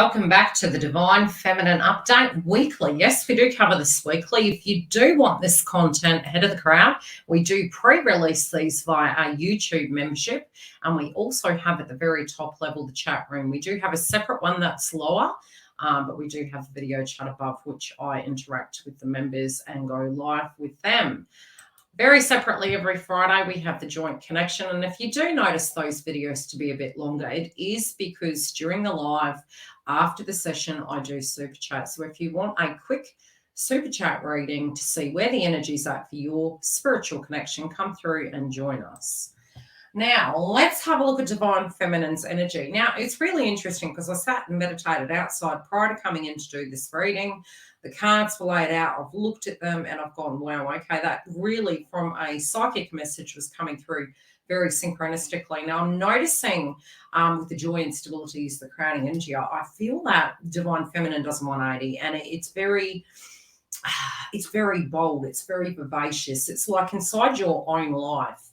Welcome back to the Divine Feminine Update Weekly. Yes, we do cover this weekly. If you do want this content ahead of the crowd, we do pre-release these via our YouTube membership, and we also have at the very top level the chat room. We do have a separate one that's lower, but we do have the video chat above, which I interact with the members and go live with them. Very separately, every Friday, we have the joint connection. And if you do notice those videos to be a bit longer, it is because during the live, after the session, I do super chat. So if you want a quick super chat reading to see where the energy's at for your spiritual connection, come through and join us. Now, let's have a look at Divine Feminine's energy. Now, it's really interesting because I sat and meditated outside prior to coming in to do this reading. The cards were laid out. I've looked at them and I've gone, wow, okay, that really from a psychic message was coming through very synchronistically. Now, I'm noticing with the joy and stability is the crowning energy. I feel that Divine Feminine does 180 and it's very bold. It's very vivacious. It's like inside your own life,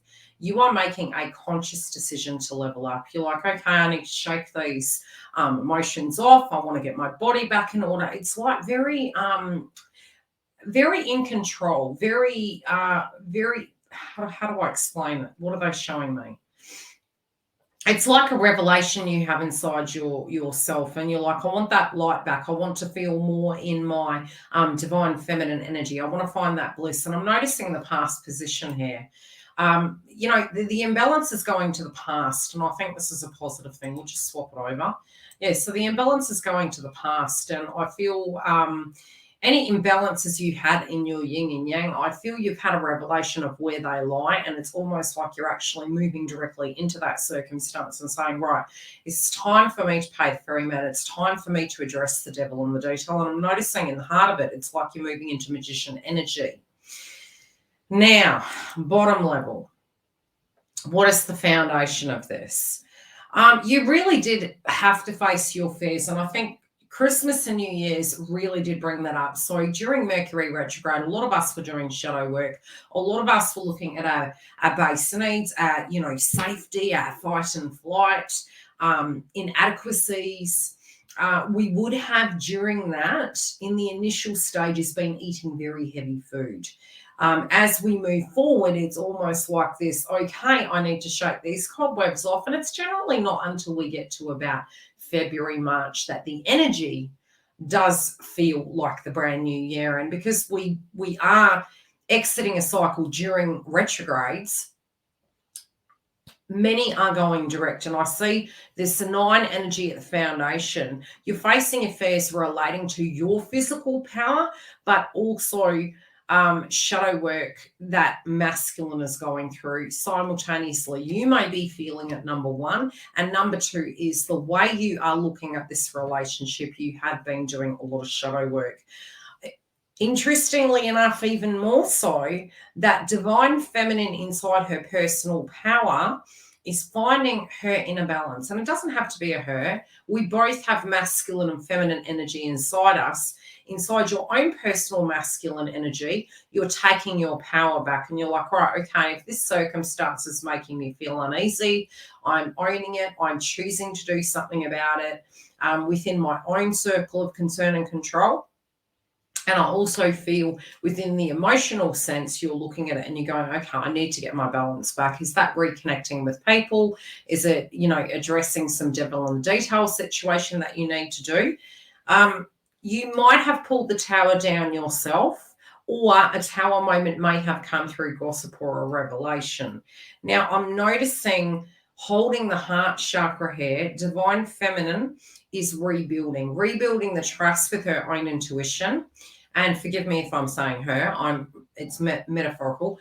you are making a conscious decision to level up. You're like, okay, I need to shake these emotions off. I want to get my body back in order. It's like very in control, very, how do I explain it? What are they showing me? It's like a revelation you have inside yourself, and you're like, I want that light back. I want to feel more in my divine feminine energy. I want to find that bliss. And I'm noticing the past position here. The imbalance is going to the past, and I think this is a positive thing. We'll just swap it over. Yeah, so the imbalance is going to the past, and I feel any imbalances you had in your yin and yang, I feel you've had a revelation of where they lie, and it's almost like you're actually moving directly into that circumstance and saying, right, it's time for me to pay the ferryman. It's time for me to address the devil in the detail. And I'm noticing in the heart of it, it's like you're moving into magician energy. Now, bottom level, what is the foundation of this? You really did have to face your fears, and I think Christmas and New Year's really did bring that up. So during Mercury retrograde, a lot of us were doing shadow work. A lot of us were looking at our base needs, our safety, our fight and flight, inadequacies. We would have during that, in the initial stages, been eating very heavy food. As we move forward, it's almost like this, okay, I need to shake these cobwebs off. And it's generally not until we get to about February, March that the energy does feel like the brand new year. And because we are exiting a cycle during retrogrades, many are going direct. And I see there's a 9 energy at the foundation. You're facing affairs relating to your physical power, but also shadow work that masculine is going through simultaneously. You may be feeling it, number one, and number two is the way you are looking at this relationship. You have been doing a lot of shadow work. Interestingly enough, even more so, that divine feminine inside her personal power is finding her inner balance. And it doesn't have to be a her. We both have masculine and feminine energy inside us. Inside your own personal masculine energy, you're taking your power back and you're like, right, okay, if this circumstance is making me feel uneasy, I'm owning it. I'm choosing to do something about it within my own circle of concern and control. And I also feel within the emotional sense, you're looking at it and you're going, okay, I need to get my balance back. Is that reconnecting with people? Is it, addressing some devil in the detail situation that you need to do? You might have pulled the tower down yourself, or a tower moment may have come through gossip or a revelation. Now, I'm noticing holding the heart chakra here, divine feminine is rebuilding the trust with her own intuition. And forgive me if I'm saying her, it's metaphorical.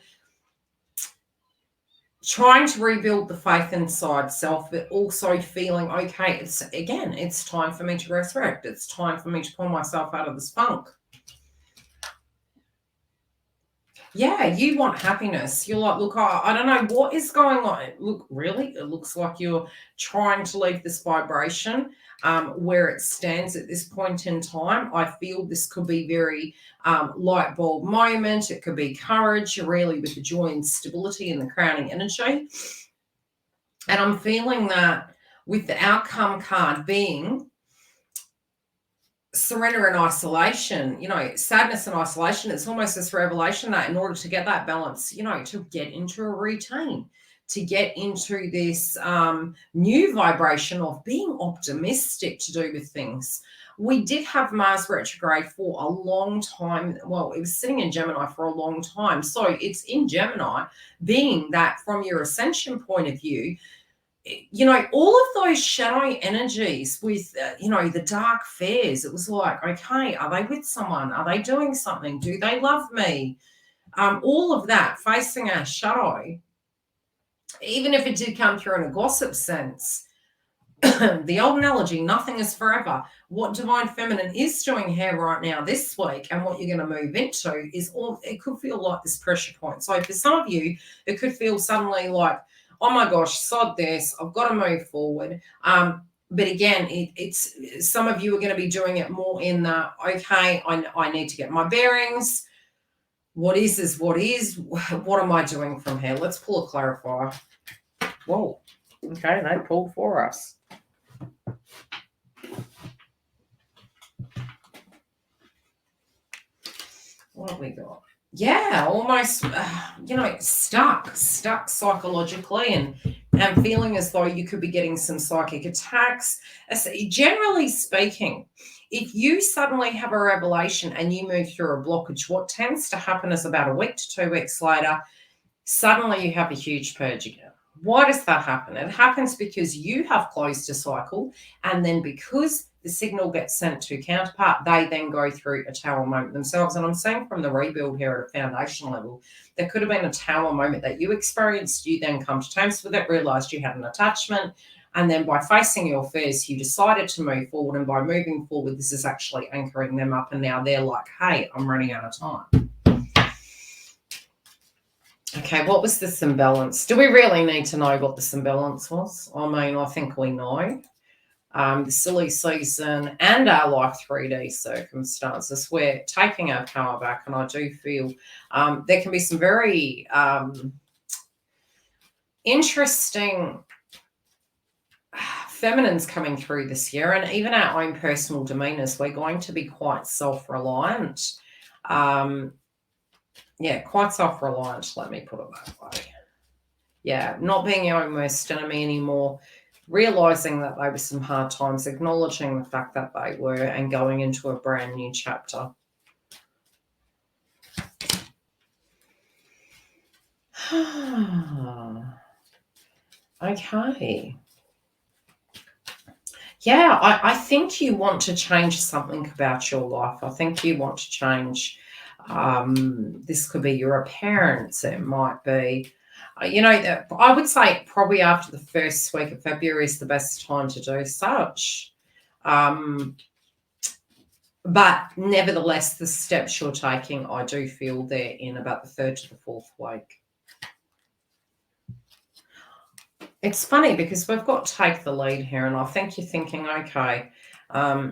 Trying to rebuild the faith inside self, but also feeling, okay, it's time for me to resurrect. It's time for me to pull myself out of this funk. Yeah, you want happiness. You're like, look, I don't know what is going on. Look, really, it looks like you're trying to leave this vibration where it stands at this point in time. I feel this could be very light bulb moment. It could be courage, really, with the joy and stability and the crowning energy. And I'm feeling that with the outcome card being surrender and isolation, you know, sadness and isolation. It's almost this revelation that in order to get that balance, you know, to get into a routine, to get into this new vibration of being optimistic to do with things. We did have Mars retrograde for a long time. Well, it was sitting in Gemini for a long time. So it's in Gemini, being that from your ascension point of view, you know, all of those shadowy energies with, you know, the dark fears, it was like, okay, are they with someone? Are they doing something? Do they love me? All of that facing our shadow, even if it did come through in a gossip sense, the old analogy, nothing is forever. What Divine Feminine is doing here right now this week and what you're going to move into is all, it could feel like this pressure point. So for some of you, it could feel suddenly like, oh my gosh, sod this, I've got to move forward. But again, it's some of you are going to be doing it more in the, okay, I need to get my bearings. What is what is? What am I doing from here? Let's pull a clarifier. Whoa. Okay, they pulled for us. What have we got? Yeah, almost, you know, stuck psychologically and feeling as though you could be getting some psychic attacks. Generally speaking, if you suddenly have a revelation and you move through a blockage, what tends to happen is about a week to 2 weeks later, suddenly you have a huge purge again. Why does that happen? It happens because you have closed a cycle, and then because the signal gets sent to counterpart, they then go through a tower moment themselves. And I'm saying from the rebuild here at a foundation level, there could have been a tower moment that you experienced. You then come to terms with it, realized you had an attachment, and then by facing your fears, you decided to move forward. And by moving forward, this is actually anchoring them up. And now they're like, hey, I'm running out of time. Okay, what was this imbalance? Do we really need to know what this imbalance was? I mean, I think we know. The silly season and our life 3D circumstances, we're taking our power back, and I do feel there can be some very interesting feminines coming through this year, and even our own personal demeanors. We're going to be quite self-reliant. Yeah, quite self-reliant, let me put it that way. Yeah, not being your own worst enemy anymore, realizing that they were some hard times, acknowledging the fact that they were, and going into a brand new chapter. Okay. Yeah, I think you want to change something about your life. I think you want to change. This could be your appearance. It might be, you know, I would say probably after the first week of February is the best time to do such. But nevertheless, the steps you're taking, I do feel they're in about the 3rd to the 4th week. It's funny because we've got take the lead here, and I think you're thinking, okay,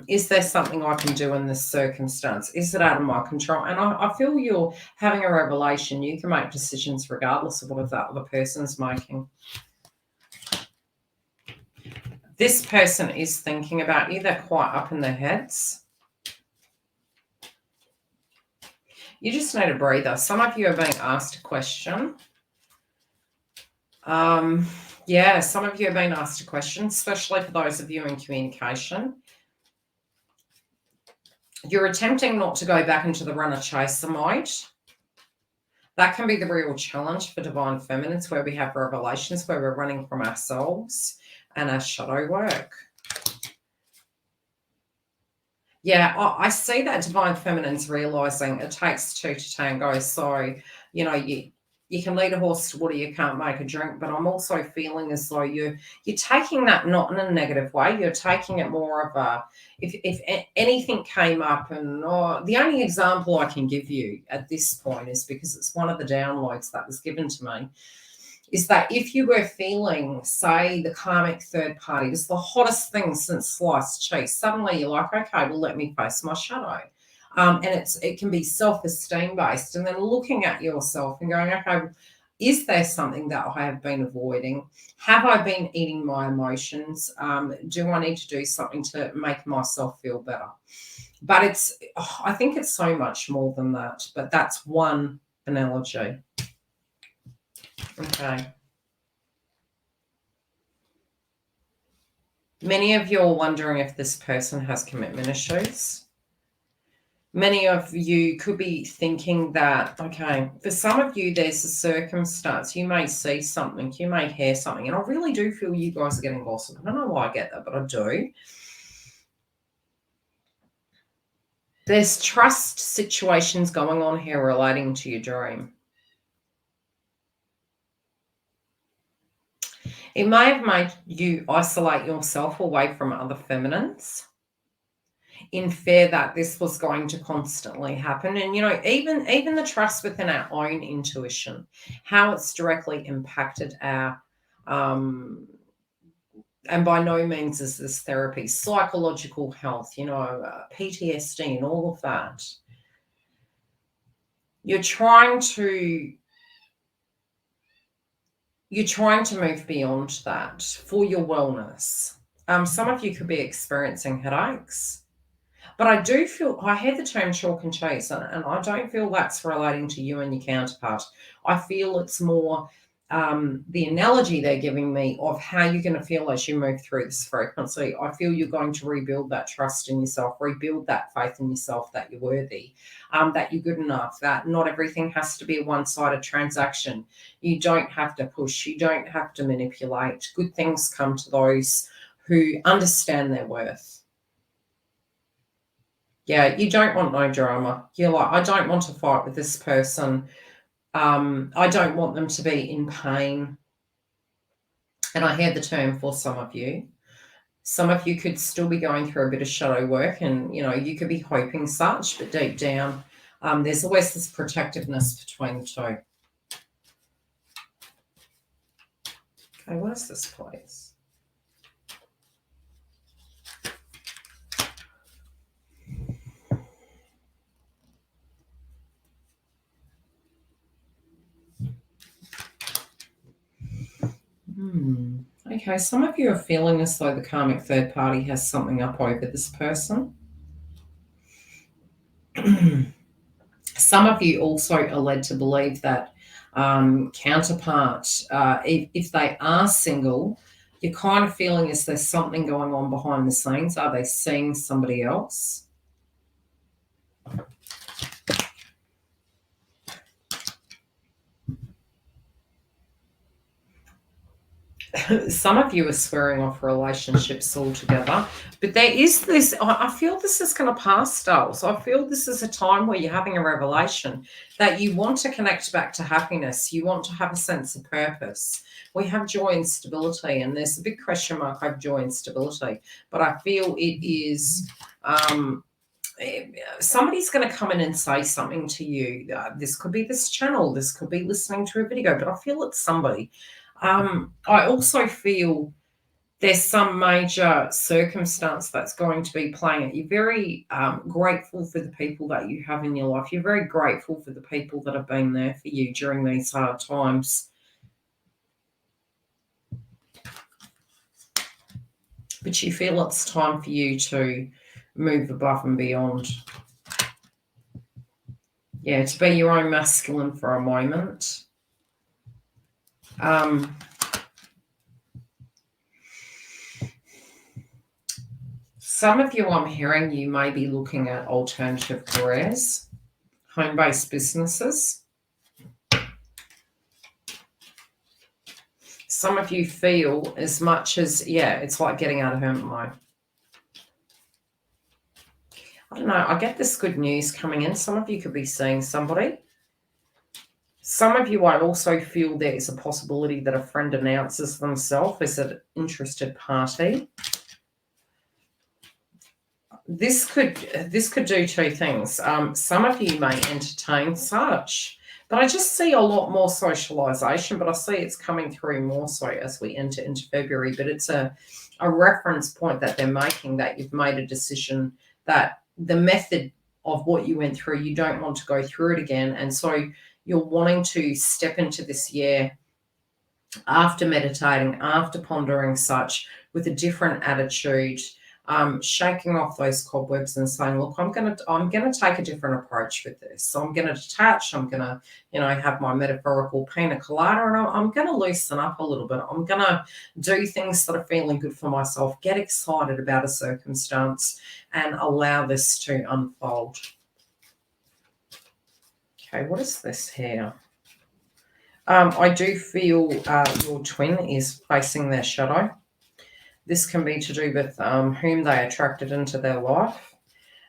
is there something I can do in this circumstance? Is it out of my control? And I feel you're having a revelation. You can make decisions regardless of what that other person's making. This person is thinking about you. They're quite up in their heads. You just need a breather. Some of you are being asked a question. Yeah, some of you have been asked a question, especially for those of you in communication. You're attempting not to go back into the runner-chaser mode. That can be the real challenge for Divine Feminines, where we have revelations, where we're running from ourselves and our shadow work. Yeah, I see that Divine Feminines realizing it takes two to tango. So, you know, you can lead a horse to water, you can't make a drink, but I'm also feeling as though you're taking that not in a negative way. You're taking it more of a, if anything came up, and the only example I can give you at this point is because it's one of the downloads that was given to me, is that if you were feeling, say, the karmic third party was the hottest thing since sliced cheese, suddenly you're like, okay, well, let me face my shadow. And it can be self-esteem based, and then looking at yourself and going, okay, Is there something that I have been avoiding? Have I been eating my emotions? Do I need to do something to make myself feel better? But I think it's so much more than that. But that's one analogy. Okay. Many of you are wondering if this person has commitment issues. Many of you could be thinking that, okay, for some of you, there's a circumstance. You may see something, you may hear something, and I really do feel you guys are getting gossip. I don't know why I get that, but I do. There's trust situations going on here relating to your dream. It may have made you isolate yourself away from other feminines in fear that this was going to constantly happen. And, even the trust within our own intuition, how it's directly impacted our, and by no means is this therapy, psychological health, PTSD and all of that. You're trying to move beyond that for your wellness. Some of you could be experiencing headaches. But I do feel, I hear the term chalk and cheese, and I don't feel that's relating to you and your counterpart. I feel it's more the analogy they're giving me of how you're going to feel as you move through this frequency. I feel you're going to rebuild that trust in yourself, rebuild that faith in yourself that you're worthy, that you're good enough, that not everything has to be a one-sided transaction. You don't have to push. You don't have to manipulate. Good things come to those who understand their worth. Yeah, you don't want no drama. You're like, I don't want to fight with this person. I don't want them to be in pain. And I hear the term for some of you. Some of you could still be going through a bit of shadow work, and, you could be hoping such, but deep down, there's always this protectiveness between the two. Okay, what is this, please? Okay, some of you are feeling as though the karmic third party has something up over this person. Some of you also are led to believe that counterpart, if they are single, you're kind of feeling as there's something going on behind the scenes. Are they seeing somebody else? Some of you are swearing off relationships altogether, but there is this, I feel this is going to pass, Stars. I feel this is a time where you're having a revelation that you want to connect back to happiness. You want to have a sense of purpose. We have joy and stability, and there's a big question mark over joy and stability, but I feel it is, somebody's going to come in and say something to you. This could be this channel, this could be listening to a video, but I feel it's somebody. I also feel there's some major circumstance that's going to be playing it. You're very grateful for the people that you have in your life. You're very grateful for the people that have been there for you during these hard times. But you feel it's time for you to move above and beyond. Yeah, to be your own masculine for a moment. Some of you, I'm hearing, you may be looking at alternative careers, home-based businesses. Some of you feel as much as, it's like getting out of hermit mode. I don't know, I get this good news coming in. Some of you could be seeing somebody. Some of you, I also feel there is a possibility that a friend announces themselves as an interested party. This could do two things. Some of you may entertain such, but I just see a lot more socialization, but I see it's coming through more so as we enter into February. But it's a reference point that they're making, that you've made a decision that the method of what you went through, you don't want to go through it again. And so you're wanting to step into this year after meditating, after pondering such, with a different attitude, shaking off those cobwebs and saying, look, I'm gonna take a different approach with this. So I'm gonna detach, I'm gonna, have my metaphorical pina colada, and I'm gonna loosen up a little bit. I'm gonna do things that are feeling good for myself, get excited about a circumstance, and allow this to unfold. Okay, what is this here? I do feel your twin is facing their shadow. This can be to do with whom they attracted into their life.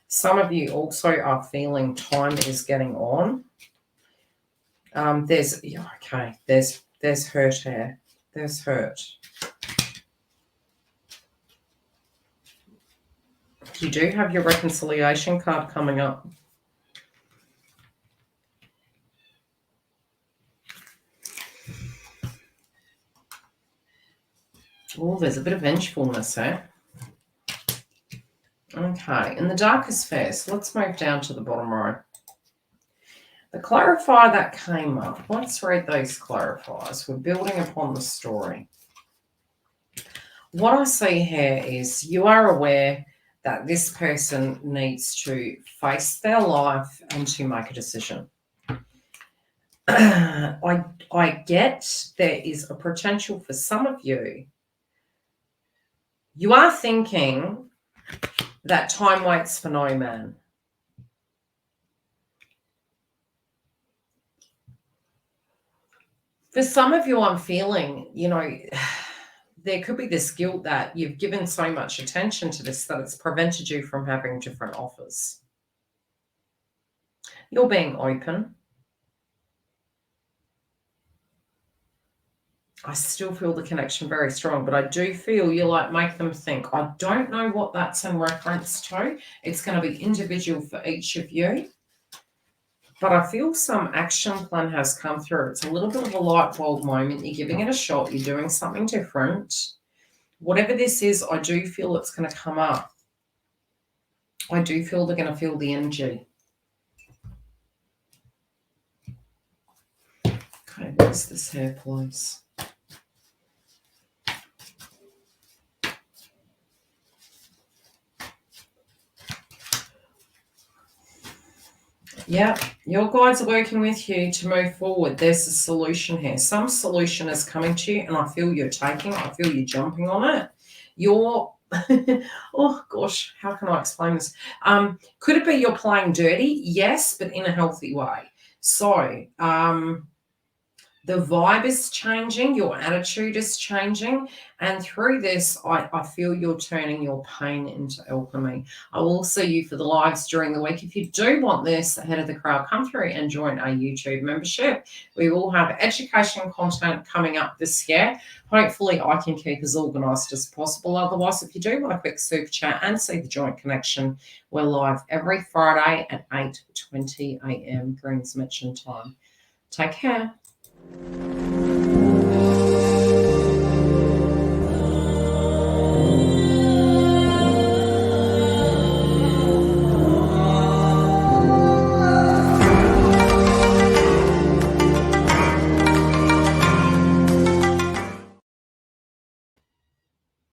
Some of you also are feeling time is getting on. There's hurt here. There's hurt. You do have your reconciliation card coming up. Oh, there's a bit of vengefulness here. Okay, in the darkest phase, let's move down to the bottom row. The clarifier that came up, let's read those clarifiers. We're building upon the story. What I see here is you are aware that this person needs to face their life and to make a decision. I get there is a potential for some of you. You are thinking that time waits for no man. For some of you, I'm feeling, there could be this guilt that you've given so much attention to this that it's prevented you from having different offers. You're being open. I still feel the connection very strong, but I do feel you make them think. I don't know what that's in reference to. It's going to be individual for each of you. But I feel some action plan has come through. It's a little bit of a light bulb moment. You're giving it a shot. You're doing something different. Whatever this is, I do feel it's going to come up. I do feel they're going to feel the energy. Okay, what is this here, please? Yeah, your guides are working with you to move forward. There's a solution here. Some solution is coming to you, and I feel you're taking. I feel you're jumping on it. You're, oh gosh, how can I explain this? Could it be you're playing dirty? Yes, but in a healthy way. So, the vibe is changing, your attitude is changing, and through this, I feel you're turning your pain into alchemy. I will see you for the lives during the week. If you do want this ahead of the crowd, come through and join our YouTube membership. We will have education content coming up this year. Hopefully, I can keep as organised as possible. Otherwise, if you do want a quick super chat and see the joint connection, we're live every Friday at 8:20 a.m. Greens Mission time. Take care.